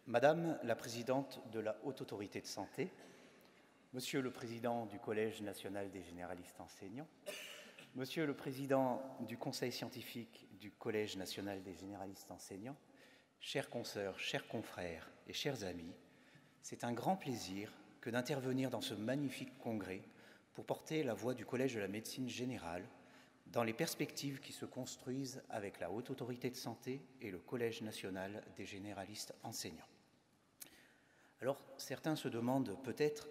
Madame la Présidente de la Haute Autorité de Santé, Monsieur le Président du Collège national des généralistes enseignants, Monsieur le Président du Conseil scientifique du Collège national des généralistes enseignants, chères consoeurs, chers confrères et chers amis, c'est un grand plaisir que d'intervenir dans ce magnifique congrès pour porter la voix du Collège de la médecine générale dans les perspectives qui se construisent avec la Haute Autorité de Santé et le Collège national des généralistes enseignants. Alors, certains se demandent peut-être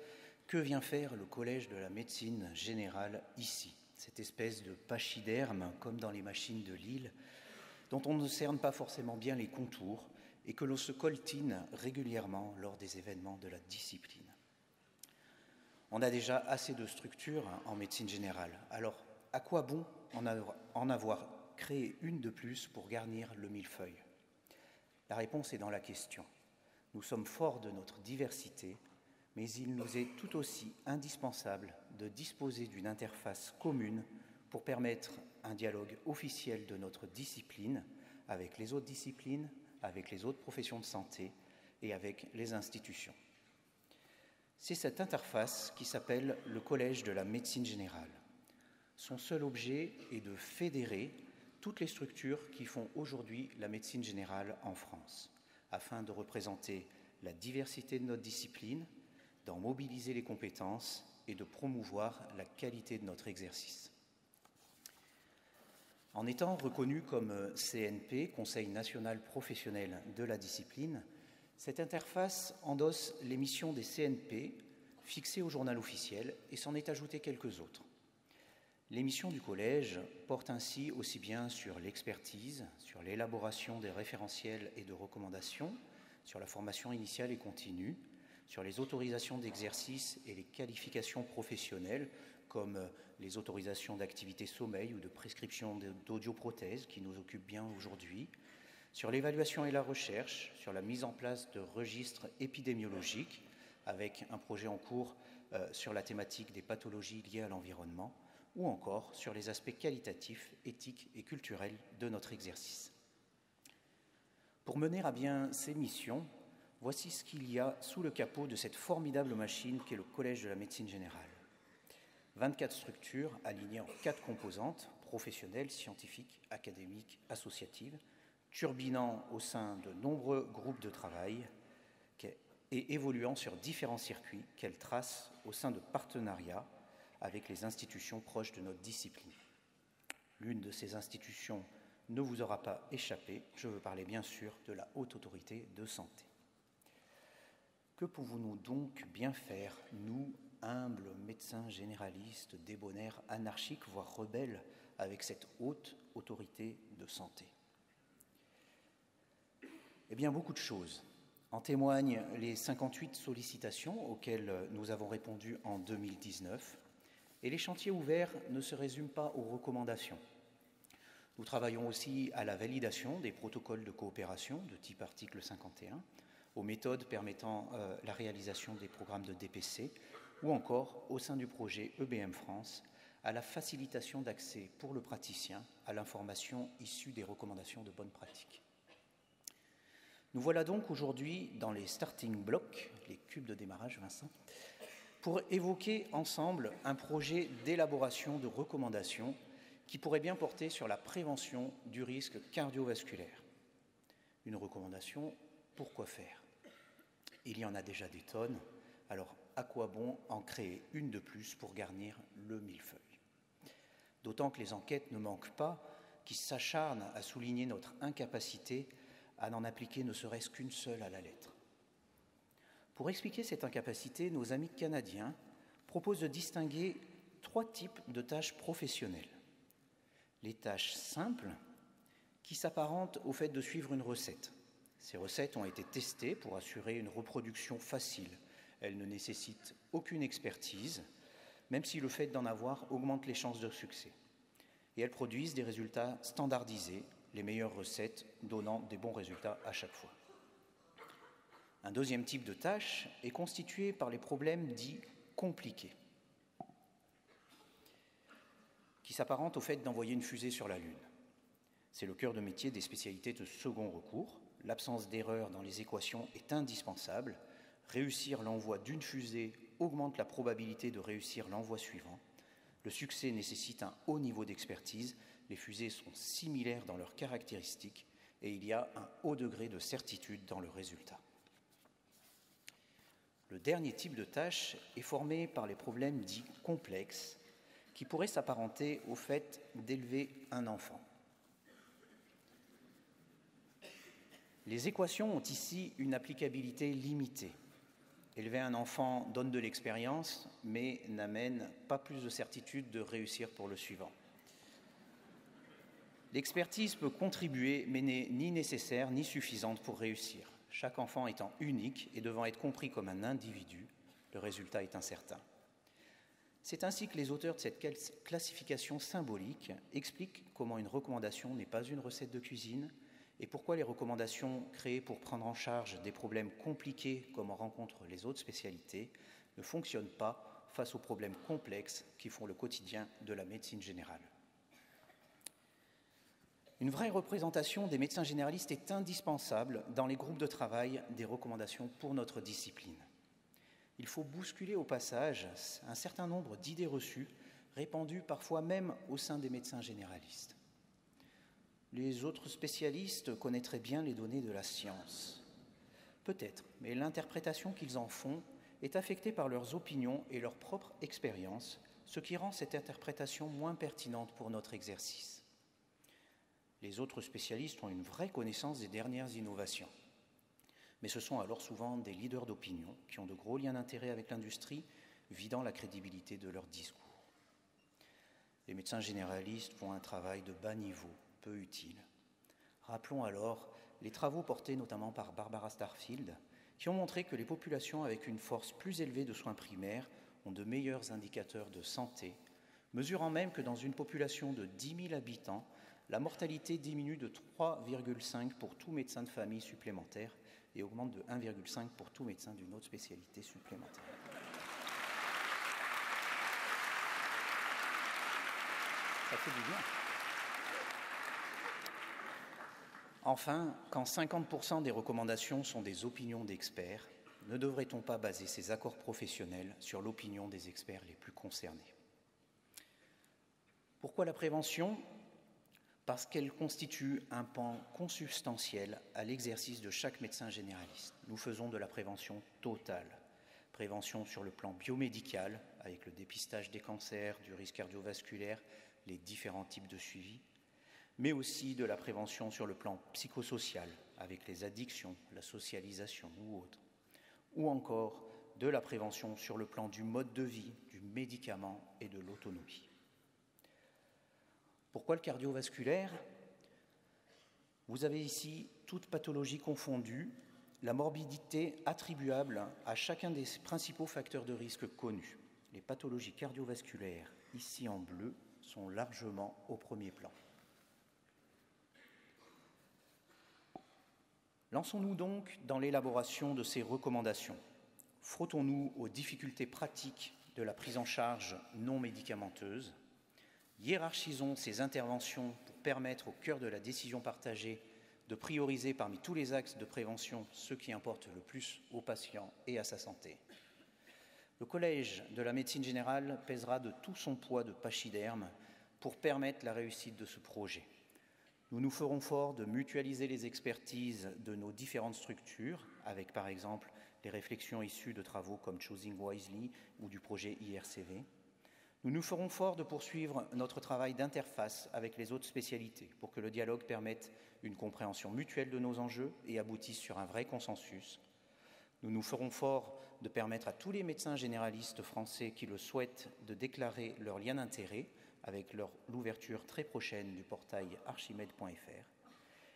que vient faire le Collège de la médecine générale ici, cette espèce de pachyderme, comme dans les machines de Lille, dont on ne cerne pas forcément bien les contours et que l'on se coltine régulièrement lors des événements de la discipline. On a déjà assez de structures en médecine générale, alors à quoi bon en avoir créé une de plus pour garnir le millefeuille? La réponse est dans la question. Nous sommes forts de notre diversité, mais il nous est tout aussi indispensable de disposer d'une interface commune pour permettre un dialogue officiel de notre discipline avec les autres disciplines, avec les autres professions de santé et avec les institutions. C'est cette interface qui s'appelle le Collège de la médecine générale. Son seul objet est de fédérer toutes les structures qui font aujourd'hui la médecine générale en France, afin de représenter la diversité de notre discipline, d'en mobiliser les compétences et de promouvoir la qualité de notre exercice. En étant reconnu comme CNP, Conseil national professionnel de la discipline, cette interface endosse les missions des CNP fixées au journal officiel et s'en est ajouté quelques autres. Les missions du Collège portent ainsi aussi bien sur l'expertise, sur l'élaboration des référentiels et de recommandations, sur la formation initiale et continue, sur les autorisations d'exercice et les qualifications professionnelles, comme les autorisations d'activité sommeil ou de prescription d'audioprothèses qui nous occupent bien aujourd'hui, sur l'évaluation et la recherche, sur la mise en place de registres épidémiologiques, avec un projet en cours sur la thématique des pathologies liées à l'environnement, ou encore sur les aspects qualitatifs, éthiques et culturels de notre exercice. Pour mener à bien ces missions, voici ce qu'il y a sous le capot de cette formidable machine qu'est le Collège de la médecine générale. 24 structures alignées en 4 composantes, professionnelles, scientifiques, académiques, associatives, turbinant au sein de nombreux groupes de travail et évoluant sur différents circuits qu'elle trace au sein de partenariats avec les institutions proches de notre discipline. L'une de ces institutions ne vous aura pas échappé, je veux parler bien sûr de la Haute Autorité de Santé. Que pouvons-nous donc bien faire, nous, humbles médecins généralistes, débonnaires, anarchiques, voire rebelles, avec cette Haute Autorité de Santé? Eh bien, beaucoup de choses. En témoignent les 58 sollicitations auxquelles nous avons répondu en 2019. Et les chantiers ouverts ne se résument pas aux recommandations. Nous travaillons aussi à la validation des protocoles de coopération de type article 51, aux méthodes permettant la réalisation des programmes de DPC, ou encore, au sein du projet EBM France, à la facilitation d'accès pour le praticien à l'information issue des recommandations de bonne pratique. Nous voilà donc aujourd'hui dans les starting blocks, les cubes de démarrage, Vincent, pour évoquer ensemble un projet d'élaboration de recommandations qui pourrait bien porter sur la prévention du risque cardiovasculaire. Une recommandation, pourquoi faire? Il y en a déjà des tonnes, alors à quoi bon en créer une de plus pour garnir le millefeuille? D'autant que les enquêtes ne manquent pas, qui s'acharnent à souligner notre incapacité à n'en appliquer ne serait-ce qu'une seule à la lettre. Pour expliquer cette incapacité, nos amis canadiens proposent de distinguer 3 types de tâches professionnelles. Les tâches simples, qui s'apparentent au fait de suivre une recette. Ces recettes ont été testées pour assurer une reproduction facile. Elles ne nécessitent aucune expertise, même si le fait d'en avoir augmente les chances de succès. Et elles produisent des résultats standardisés, les meilleures recettes donnant des bons résultats à chaque fois. Un deuxième type de tâche est constitué par les problèmes dits compliqués, qui s'apparentent au fait d'envoyer une fusée sur la Lune. C'est le cœur de métier des spécialités de second recours, l'absence d'erreur dans les équations est indispensable. Réussir l'envoi d'une fusée augmente la probabilité de réussir l'envoi suivant. Le succès nécessite un haut niveau d'expertise. Les fusées sont similaires dans leurs caractéristiques et il y a un haut degré de certitude dans le résultat. Le dernier type de tâche est formé par les problèmes dits complexes qui pourraient s'apparenter au fait d'élever un enfant. Les équations ont ici une applicabilité limitée. Élever un enfant donne de l'expérience, mais n'amène pas plus de certitude de réussir pour le suivant. L'expertise peut contribuer, mais n'est ni nécessaire ni suffisante pour réussir. Chaque enfant étant unique et devant être compris comme un individu, le résultat est incertain. C'est ainsi que les auteurs de cette classification symbolique expliquent comment une recommandation n'est pas une recette de cuisine et pourquoi les recommandations créées pour prendre en charge des problèmes compliqués comme en rencontrent les autres spécialités ne fonctionnent pas face aux problèmes complexes qui font le quotidien de la médecine générale. Une vraie représentation des médecins généralistes est indispensable dans les groupes de travail des recommandations pour notre discipline. Il faut bousculer au passage un certain nombre d'idées reçues, répandues parfois même au sein des médecins généralistes. Les autres spécialistes connaîtraient bien les données de la science. Peut-être, mais l'interprétation qu'ils en font est affectée par leurs opinions et leur propre expérience, ce qui rend cette interprétation moins pertinente pour notre exercice. Les autres spécialistes ont une vraie connaissance des dernières innovations. Mais ce sont alors souvent des leaders d'opinion qui ont de gros liens d'intérêt avec l'industrie, vidant la crédibilité de leur discours. Les médecins généralistes font un travail de bas niveau, peu utile. Rappelons alors les travaux portés notamment par Barbara Starfield, qui ont montré que les populations avec une force plus élevée de soins primaires ont de meilleurs indicateurs de santé, mesurant même que dans une population de 10 000 habitants, la mortalité diminue de 3,5 pour tout médecin de famille supplémentaire et augmente de 1,5 pour tout médecin d'une autre spécialité supplémentaire. Ça fait du bien. Enfin, quand 50% des recommandations sont des opinions d'experts, ne devrait-on pas baser ces accords professionnels sur l'opinion des experts les plus concernés ? Pourquoi la prévention ? Parce qu'elle constitue un pan consubstantiel à l'exercice de chaque médecin généraliste. Nous faisons de la prévention totale. Prévention sur le plan biomédical, avec le dépistage des cancers, du risque cardiovasculaire, les différents types de suivi, mais aussi de la prévention sur le plan psychosocial, avec les addictions, la socialisation ou autres, ou encore de la prévention sur le plan du mode de vie, du médicament et de l'autonomie. Pourquoi le cardiovasculaire ? Vous avez ici, toutes pathologies confondues, la morbidité attribuable à chacun des principaux facteurs de risque connus. Les pathologies cardiovasculaires, ici en bleu, sont largement au premier plan. Lançons-nous donc dans l'élaboration de ces recommandations. Frottons-nous aux difficultés pratiques de la prise en charge non médicamenteuse. Hiérarchisons ces interventions pour permettre au cœur de la décision partagée de prioriser parmi tous les axes de prévention ceux qui importent le plus aux patients et à sa santé. Le Collège de la médecine générale pèsera de tout son poids de pachyderme pour permettre la réussite de ce projet. Nous nous ferons fort de mutualiser les expertises de nos différentes structures, avec par exemple les réflexions issues de travaux comme Choosing Wisely ou du projet IRCV. Nous nous ferons fort de poursuivre notre travail d'interface avec les autres spécialités pour que le dialogue permette une compréhension mutuelle de nos enjeux et aboutisse sur un vrai consensus. Nous nous ferons fort de permettre à tous les médecins généralistes français qui le souhaitent de déclarer leur lien d'intérêt avec l'ouverture très prochaine du portail archimède.fr.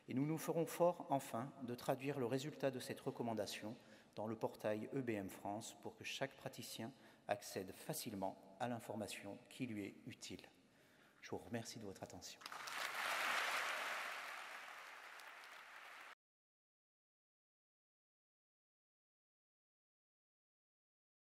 Et nous nous ferons fort, enfin, de traduire le résultat de cette recommandation dans le portail EBM France pour que chaque praticien accède facilement à l'information qui lui est utile. Je vous remercie de votre attention.